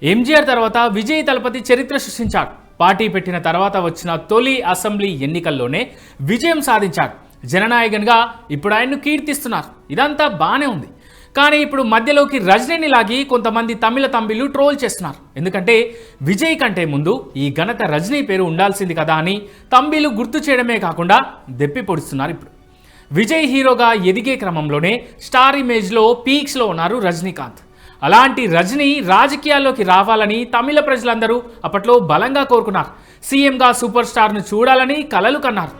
ఎంజీఆర్ తర్వాత విజయ్ తలపతి చరిత్ర సృష్టించాడు. పార్టీ పెట్టిన తర్వాత వచ్చిన తొలి అసెంబ్లీ ఎన్నికల్లోనే విజయం సాధించాడు. జననాయకన్గా ఇప్పుడు ఆయన్ను కీర్తిస్తున్నారు. ఇదంతా బానే ఉంది. కానీ ఇప్పుడు మధ్యలోకి రజనీని లాగి కొంతమంది తమిళ తంబిలు ట్రోల్ చేస్తున్నారు. ఎందుకంటే విజయ్ కంటే ముందు ఈ ఘనత రజనీ పేరు ఉండాల్సింది కదా అని తంబిలు గుర్తు చేయడమే కాకుండా దెప్పి పొడుస్తున్నారు. ఇప్పుడు విజయ్ హీరోగా ఎదిగే క్రమంలోనే స్టార్ ఇమేజ్లో పీక్స్లో ఉన్నారు రజనీకాంత్. అలాంటి రజనీ రాజకీయాల్లోకి రావాలని తమిళ ప్రజలందరూ అప్పట్లో బలంగా కోరుకున్నారు. సీఎంగా సూపర్ స్టార్ను చూడాలని కలలు కన్నారు.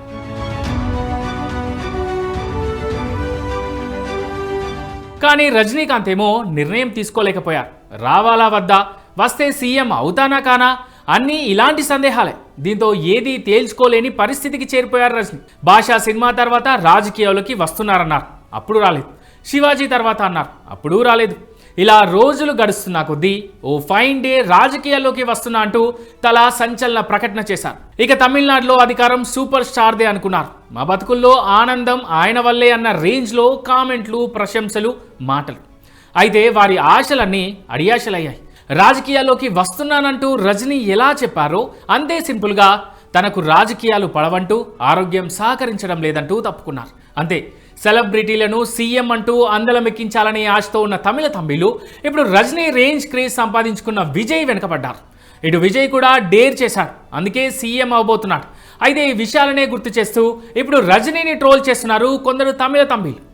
కానీ రజనీకాంత్ ఏమో నిర్ణయం తీసుకోలేకపోయారు. రావాలా వద్దా, వస్తే సీఎం అవుతానా కానా అన్నీ ఇలాంటి సందేహాలే. దీంతో ఏదీ తేల్చుకోలేని పరిస్థితికి చేరిపోయారు రజనీ. భాషా సినిమా తర్వాత రాజకీయాల్లోకి వస్తున్నారన్నారు, అప్పుడు రాలేదు. శివాజీ తర్వాత అన్నారు, అప్పుడూ రాలేదు. ఇలా రోజులు గడుస్తున్న కొద్దీ ఓ ఫైన్ డే రాజకీయాల్లోకి వస్తున్నా అంటూ తలా సంచలన ప్రకటన చేశారు. ఇక తమిళనాడులో అధికారం సూపర్ స్టార్దే అనుకున్నారు. మా బతుకుల్లో ఆనందం ఆయన వల్లే అన్న రేంజ్లో కామెంట్లు, ప్రశంసలు, మాటలు. అయితే వారి ఆశలన్నీ అడియాశలయ్యాయి. రాజకీయాల్లోకి వస్తున్నానంటూ రజనీ ఎలా చెప్పారో అంతే సింపుల్గా తనకు రాజకీయాలు పడవంటూ, ఆరోగ్యం సహకరించడం లేదంటూ తప్పుకున్నారు. అంతే. సెలబ్రిటీలను సీఎం అంటూ అందలమెక్కించాలనే ఆశతో ఉన్న తమిళ తంబిలు ఇప్పుడు రజనీ రేంజ్ క్రేజ్ సంపాదించుకున్న విజయ్ వెనకబడ్డారు. ఇటు విజయ్ కూడా డేర్ చేశాడు, అందుకే సీఎం అవబోతున్నాడు. అయితే ఈ విషయాలనే గుర్తు చేస్తూ ఇప్పుడు రజనీని ట్రోల్ చేస్తున్నారు కొందరు తమిళ తంబిలు.